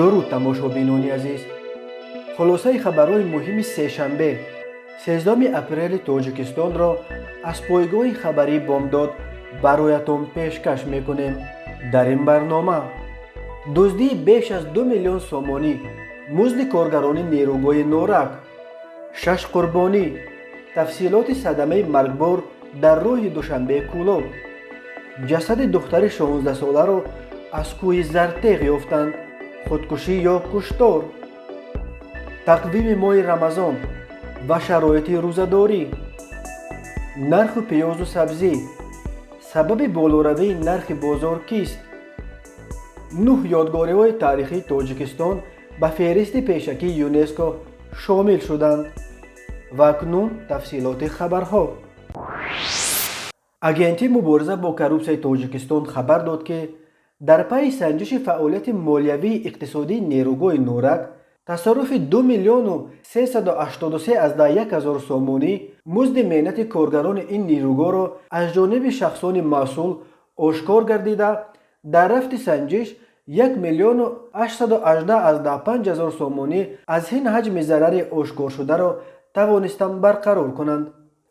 درود تماشابینان عزیز. خلاصه خبرهای مهم سهشنبه 13 اپریل تاجیکستان را از پایگاه خبری بامداد برایتان پیشکش میکنیم. در این برنامه دزدی بیش از 2 میلیون سومانی مزد کارگران نیروگاه نورک، 6 قربانی، تفصیلات صدمه مرگبار در راه دوشنبه کولوب، جسد دختر 16 ساله را از کوه زرتق یافتند، خودکشی یا کشتار، تقویم ماه رمضان و شرایط روزه‌داری، نرخ پیاز و سبزی، سبب بالاروی نرخ بازار کیست؟ 9 یادگاری‌های تاریخی تاجیکستان به فهرست پیشکی یونسکو شامل شدند. و اکنون تفصیلات خبرها. اگنتی مبارزه با کروپسیون تاجیکستان خبر داد که در پی سنجش فعالیت مالیوی اقتصادی نیروگاه نورک، تصرف 2 میلیون و 383,001 سومانی مزد مهنت کارگران این نیروگاه را از جانب شخصان مسئول آشکار گردیده، در رفت سنجش 1,818,005 سومانی از این حجم ضرر آشکار شده را توانستند برقرار کنند.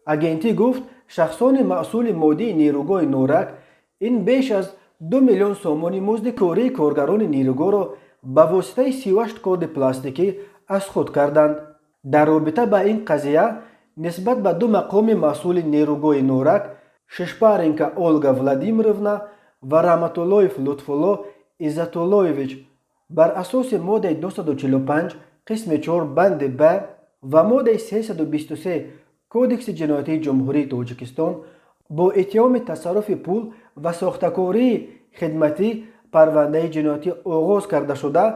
اگنتی گفت شخصان مسئول مادی نیروگاه نورک این بیش از 2 میلیون سومانی مزد کاری کارگران نیروگاه را به واسطه 38 کارد پلاستیکی از خود کردند. در رابطه با این قضیه نسبت به 2 مقام مسئول نیروگاه نورک، ششپارینکا اولگا ولادیمیرونا و رحمتاللهیف لطفالله عزتاللهیویچ بر اساس ماده 245 قسم 4 بند ب و ماده 323 کودکس جنایتی جمهوری تاجیکستان با اتهام تصرف پول و ساختکاری خدمتی پرونده جنایتی آغاز کرده شده،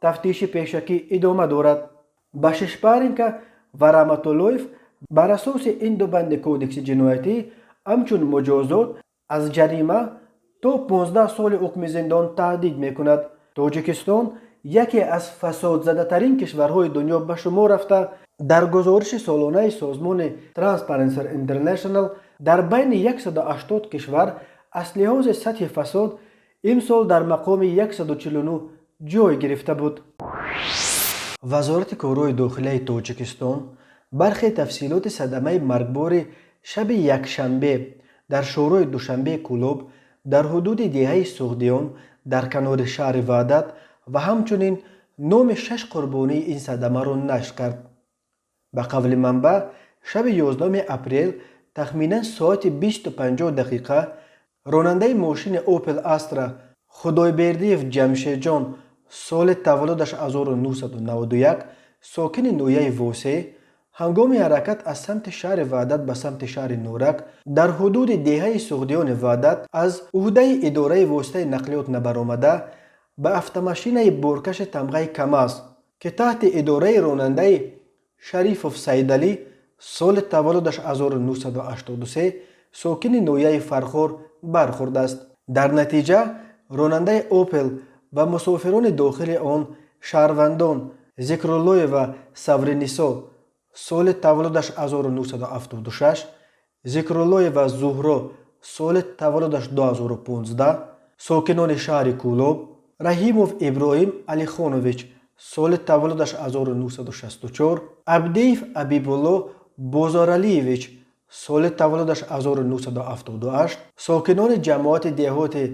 تفتیش پیشکی ادامه دارد. به ششپارینکا و رحمتاللهیف بر اساس این 2 بند کودکس جنایتی همچون مجازات از جریمه تا 15 سال حکم زندان تهدید میکند. تاجیکستان یکی از فساد زده ترین کشورهای دنیا به شمار رفته. در گزارش سالانه سازمان ترانسپرنسی اینترنشنال در بین 180 کشور از لحاظ سطح فساد امسال در مقام 149 جای گرفته بود. وزارت کارهای داخلی تاجیکستان برخی تفصیلات صدمه مرگبار شب یکشنبه در شورای دوشنبه کولوب در حدود دهه سوغدیان در کنار شهر وحدت و همچنین نام 6 قربانی این صدمه را نشر کرد. به قول منبع شب 11 اپریل تخمینا ساعت 20:50 راننده ماشین اوپل استرا خدایبردیف جمشید جان سال تولدش 1991 ساکن نویه واسه هنگام حرکت از سمت شهر وحدت به سمت شهر نورک در حدود دهه سوغدیان وحدت از عهده اداره واسطه نقلیات نبرآمده به افت-ماشین بارکش تمغه کماز که تحت اداره راننده شریفوف سیدعلی سال تولدش 1983 ساکن نویه فرخور برخورد است. در نتیجه راننده اوپل و مسافران داخل آن شهروندان ذکرالله و سورنیسا سال تولدش 1976، ذکرالله و زهرا سال تولدش 2015 ساکنان شهر کولوب، رحیموف ابراهیم علی خانویچ سال تولدش 1964، عبدیف عبیبالله بازارعلیویچ سال تولدش 1978 ساکنان جماعت دهات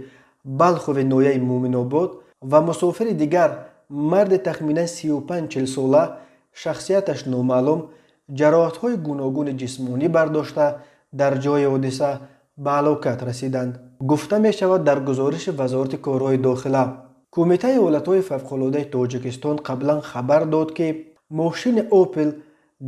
بلخ و نویه مومن‌آباد و مسافر دیگر مرد تخمینا 35-40 ساله شخصیتش نامعلوم جراحت‌های گوناگون جسمانی برداشته در جای حادثه به هلاکت رسیدند. گفته می شود در گزارش وزارت کارهای داخله کمیته حالتهای فوق‌العاده تاجیکستان قبلا خبر داد که ماشین اوپل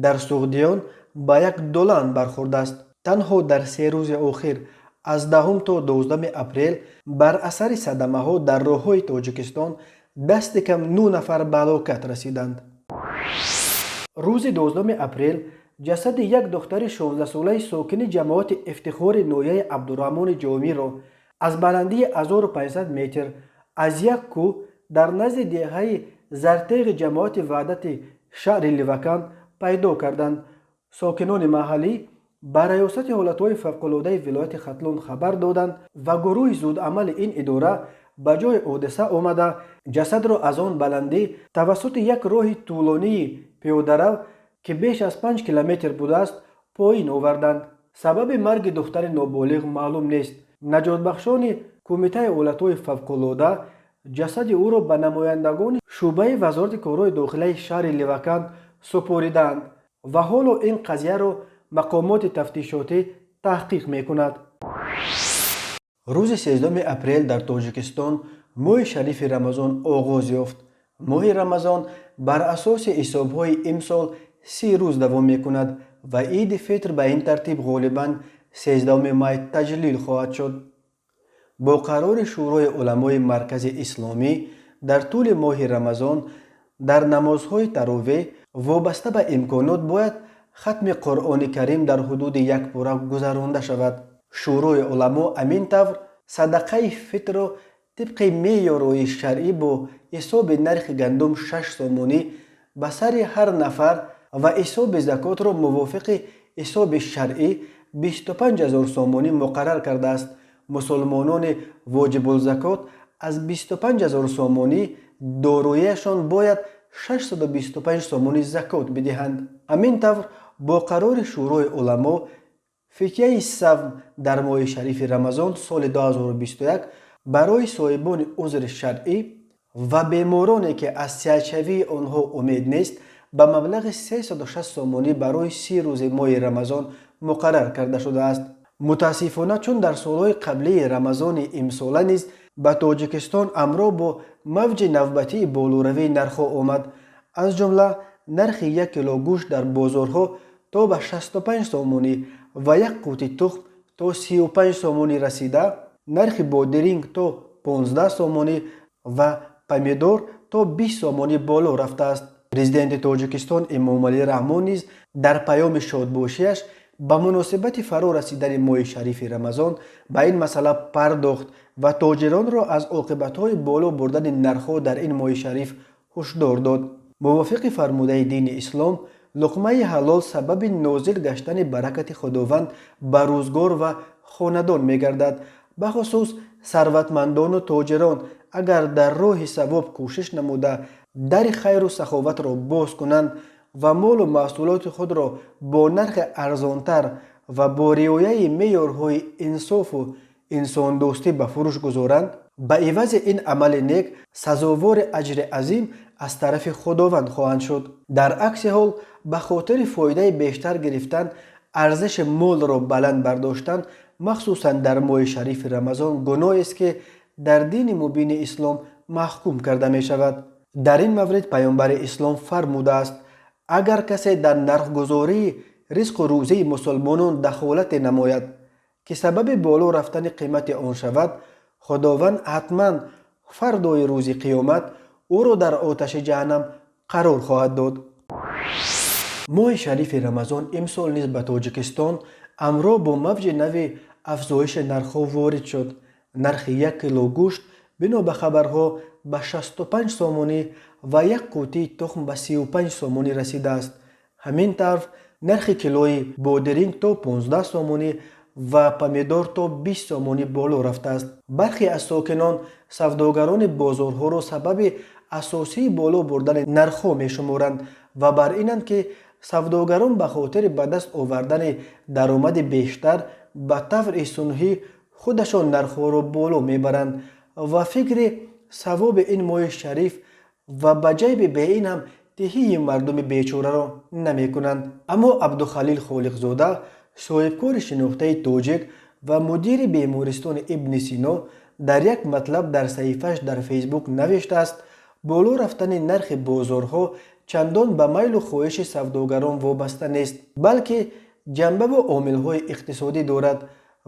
در سوغدیان با یک دولان برخورد است. تنها در 3 روز اخیر از 10 تا 12 اپریل بر اثر صدمه ها در راههای تاجیکستان دست کم 9 نفر به هلاکت رسیدند. روز 12 اپریل جسد یک دختر 16 ساله ساکن جماعت افتخار نویه عبدالرحمن جامی را از بلندی 1500 متر از یک کوه در نزد دهه زرتق جماعت وحدت شهر لیوکان پیدا کردند. ساکنان محلی به ریاست حالتهای فوق‌العاده ولایت ختلون خبر دادند و گروه زودعمل این اداره ба ҷои ҳодиса омада ҷасадро аз он баландӣ тавассути як роҳи тӯлонии пиёдарав ки беш аз 5 километр будааст поин оварданд. сабаби марги духтари ноболиғ маълум нест. наҷотбахшони кумитаи ҳолатҳои фавқуллода ҷасади ӯро ба намояндагони шӯъбаи вазорати корҳои дохилаи шаҳри ливаканд супоридаанд ва ҳоло ин қазияро мақомоти тафтишотӣ таҳқиқ мекунад. рӯзи 13 апрел дар тоҷикистон моҳи шарифи рамазон оғоз ёфт. моҳи рамазон бар асоси ҳисобҳои имсол 30 рӯз давом мекунад ва иди фитр ба ин тартиб ғолибан 13 май таҷлил хоҳад шуд. бо қарори шӯрои уламои маркази исломӣ дар тӯли моҳи рамазон дар намозҳои таровеҳ вобаста ба имконот бояд хатми қуръони карим дар ҳудуди як пора гузаронда шавад. шӯрои уламо амин тавр садақаи фитрро тибқи меъёрҳои шаръӣ бо ҳисоби нархи гандум 6 сомонӣ ба сари ҳар нафар ва ҳисоби закотро мувофиқи ҳисоби шаръӣ 25 000 сомонӣ муқаррар кардааст. мусулмонони воҷибулзакот аз 25 000 сомонӣ дороияшон бояд 625 сомонӣ закот бидиҳанд. амин тавр бо қарори шӯрои уламо фитияи савм дар моҳи шарифи рамазон соли 2021 барои соҳибони узри шаръӣ ва бемороне ки аз сеҳатшавии онҳо умед нест ба маблағи 360 сомонӣ барои 30 рӯзи моҳи рамазон муқаррар карда шудааст. мутаассифона чун дар солҳои қаблии рамазони имсола низ ба тоҷикистон ҳамроҳ бо мавҷи навбатии болоравии нархҳо омад. аз ҷумла нархи 1 кило гӯшт дар бозорҳо то ба 65 сомонӣ ва як қути тухм то 35 сомонӣ расида, нархи бодиринг то 15 сомонӣ ва помидор то 20 сомонӣ боло рафтааст. президенти тоҷикистон эмомалӣ раҳмон низ дар паёми шодбошиаш ба муносибати фаро расидани моҳи шарифи рамазон ба ин масъала пардохт ва тоҷиронро аз оқибатҳои боло бурдани нархҳо дар ин моҳи шариф ҳушдор дод. мувофиқи фармудаи дини ислом луқмаи ҳалол сабаби нозил гаштани баракати худованд ба рӯзгор ва хонадон мегардад. бахусус сарватмандону тоҷирон агар дар роҳи савоб кӯшиш намуда дари хайру саховатро боз кунанд ва молу маҳсулоти худро бо нархи арзонтар ва бо риояи меъёрҳои инсофу инсондӯстӣ ба фурӯш гузоранд, ба ивази ин амали нек сазовори аҷри азим аз тарафи худованд хоҳанд шуд. дар акси ҳол ба хотири фоидаи бештар гирифтан арзиши молро баланд бардоштан махсусан дар моҳи шарифи рамазон гуноҳест ки дар дини мубини ислом маҳкум карда мешавад. дар ин маврид паёмбари ислом фармудааст: агар касе дар нархгузории ризқу рӯзии мусулмонон дахолате намояд ки сабаби боло рафтани қимати он шавад, худованд ҳатман фардои рӯзи қиёмат ӯро дар оташи ҷаҳаннам қарор хоҳад дод. моҳи шарифи рамазон имсол низ ба тоҷикистон ҳамроҳ бо мавҷи нави афзоиши нархҳо ворид шуд. нархи 1 кило гӯшт бино ба хабарҳо ба 65 сомонӣ ва як қутии тухм ба 35 сомонӣ расидааст. ҳамин тавр нархи килои бодиринг то 15 сомонӣ ва помидор то 20 сомонӣ боло рафтааст. бархе аз сокинон савдогарони бозорҳоро сабаби асосии боло бурдани нархҳо мешуморанд ва бар инанд ки савдогарон ба хотири ба даст овардани даромади бештар ба таври сунъӣ худашон нархҳоро боло мебаранд ва фикри савоби ин моҳи шариф ва ба ҷайби беин ҳам тиҳии мардуми бечораро намекунанд. аммо абдухалил холиқзода, соҳибкори шинохтаи тоҷик ва мудири бемористони ибни сино, дар як матлаб дар саҳифааш дар фейсбук навиштааст: боло рафтани нархи бозорҳо чандон ба майлу хоҳиши савдогарон вобаста нест, балки ҷанбаву омилҳои иқтисодӣ дорад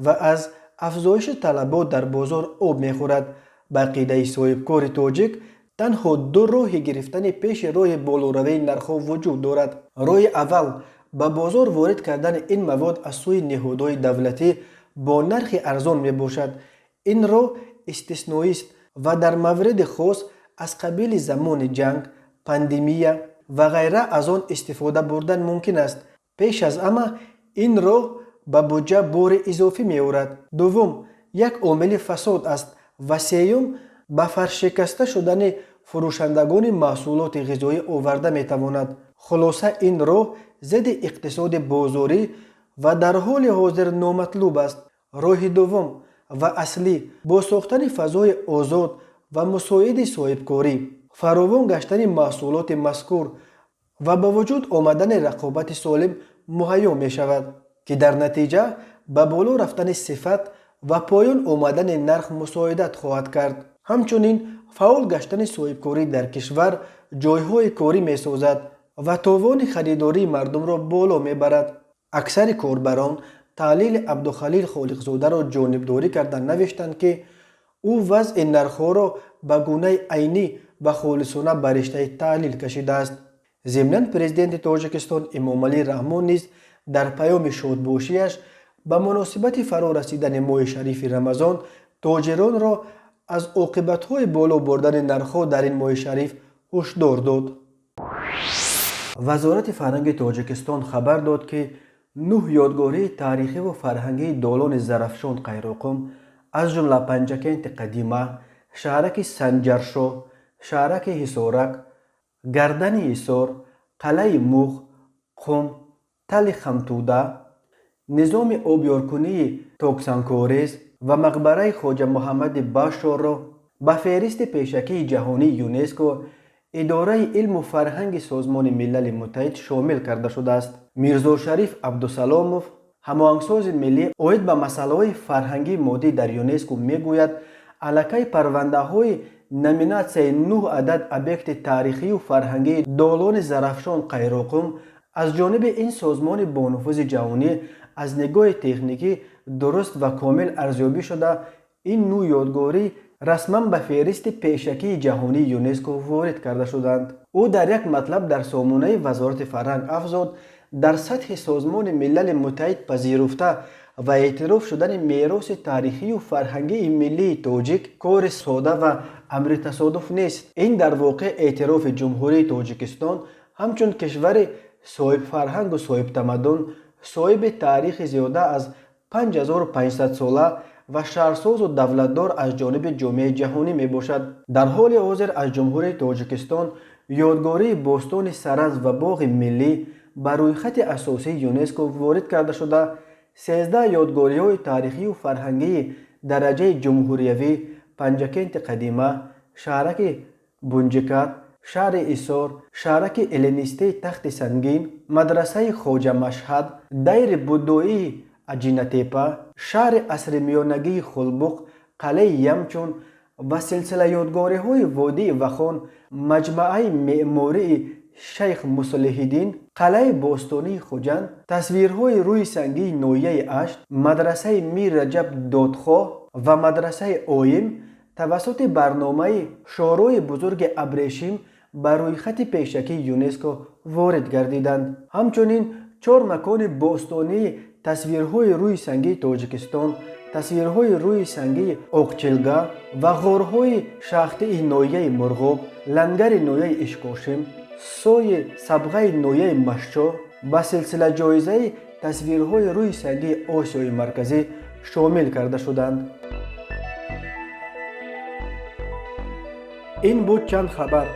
ва аз афзоиши талабот дар бозор об мехӯрад. ба ақидаи соҳибкори тоҷик танҳо ду роҳи гирифтани пеши роҳи болоравии нархҳо вуҷуд дорад. роҳи аввал ба бозор ворид кардани ин мавод аз сӯи неҳодҳои давлатӣ бо нархи арзон мебошад. ин роҳ истисноист ва дар мавриди хос аз қабили замони ҷанг, пандемия ва ғайра аз он истифода бурдан мумкин аст. пеш аз ҳама ин роҳ ба буҷа бори изофӣ меорад. дуввум, як омили фасод аст ва сеюм, ба фаршикаста шудани фурӯшандагони маҳсулоти ғизоӣ оварда метавонад. хулоса ин роҳ зидди иқтисоди бозорӣ ва дар ҳоли ҳозир номатлуб аст. роҳи дуввум ва аслӣ бо сохтани фазои озод ва мусоиди соҳибкорӣ, фаровон гаштани маҳсулоти мазкур ва ба вуҷуд омадани рақобати солим муҳайё мешавад, ки дар натиҷа ба боло рафтани сифат ва поён омадани нарх мусоидат хоҳад кард. ҳамчунин фаъол гаштани соҳибкорӣ дар кишвар ҷойҳои корӣ месозад ва товони харидории мардумро боло мебарад. аксари корбарон таҳлили Абдухалил Холиқзодаро ҷонибдорӣ карда навиштанд, ки ӯ вазъи нархҳоро ба гунаи айнӣ ва холисона ба риштаи таҳлил кашидааст. зимнан президенти Тоҷикистон Эмомалӣ Раҳмон низ дар паёми шодбошиаш ба муносибати фаро расидани моҳи шарифи Рамазон тоҷиронро аз оқибатҳои боло бурдани нархҳо дар ин моҳи шариф ҳушдор дод. вазорати фарҳанги Тоҷикистон хабар дод, ки 9 ёдгории таърихиву фарҳангии Долони Зарафшон Қайроқум аз ҷумла Панҷакенти Қадима, шаҳраки Санҷаршоҳ, шаҳраки Ҳисорак, Гардани Ҳисор, Қалъаи Муғ, Қум, Тали Хамтуда, низоми обёркунии Токсанкорез ва мақбараи Хоҷа Муҳаммади Башшорро ба феҳристи пешакии ҷаҳонии ЮНЕСКО идораи илму фарҳанги Созмони Милали Муттаҳид шомил карда шудааст. Мирзо Шариф Абдусаломов, ҳамоҳангсози миллӣ оид ба масъалаҳои фарҳангии моддӣ дар ЮНЕСКО мегӯяд, аллакай парвандаҳои номинатсияи 9 адад объекти таърихию фарҳангии Долони Зарафшон Қайроқум аз ҷониби ин созмони бонуфузи ҷаҳонӣ аз нигоҳи техникӣ дуруст ва комил арзёбӣ шуда, ин 9 ёдгорӣ расман ба феҳристи пешакии ҷаҳонии ЮНЕСКО ворид карда шуданд. ӯ дар як матлаб дар сомонаи Вазорати фарҳанг афзод, дар сатҳи Созмони Милали Муттаҳид пазируфта ва эътироф шудани мероси таърихию фарҳангии миллии тоҷик кори сода ва амри тасодуф нест. ин дар воқеъ эътирофи Ҷумҳурии Тоҷикистон ҳамчун кишвари соҳибфарҳангу соҳибтамаддун, соҳиби таърихи зиёда аз 5500 сола ва шаҳрсозу давлатдор аз ҷониби ҷомеаи ҷаҳонӣ мебошад. дар ҳоли ҳозир аз Ҷумҳурии Тоҷикистон ёдгории Бостони Саранз ва Боғи Миллӣ ба рӯйхати асосии ЮНЕСКО ворид карда шуда, 13 ёдгориҳои таърихию фарҳангии дараҷаи ҷумҳуриявӣ, Панҷакенти Қадима, шаҳраки Бунҷикат, шаҳри Ҳисор, шаҳраки эллинистаи Тахти Сангин, мадрасаи Хоҷа Машҳад, дайри буддоии Аҷинатепа, шаҳри асри миёнагии Хулбуқ, қалъаи Ямчун ва силсила ёдгориҳои Водии Вахон, маҷмаъаи меъмории Шайх Муслиҳиддин, қалъаи Бостонии Хуҷанд, тасвирҳои рӯи сангии ноҳияи Ашт, мадрасаи Мир Раҷаб Додхоҳ ва мадрасаи Оим тавассути барномаи Шӯрои бузурги Абрешим ба рӯйхати пешакии ЮНЕСКО ворид гардиданд. ҳамчунин 4 макони бостонии тасвирҳои рӯи сангии Тоҷикистон, тасвирҳои рӯи сангии Оқчилга ва ғорҳои шахтии ноҳияи Мурғоб, лангари ноҳияи Ишкошим, сои сабғаи ноҳияи Машчоҳ ба силсила ҷоизаи тасвирҳои рӯи сангии Осиёи Марказӣ шомил карда шуданд. ин буд чанд хабар.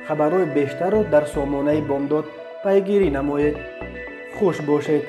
хабарҳои бештарро дар сомонаи Бомдод пайгирӣ намоед. хуш бошед.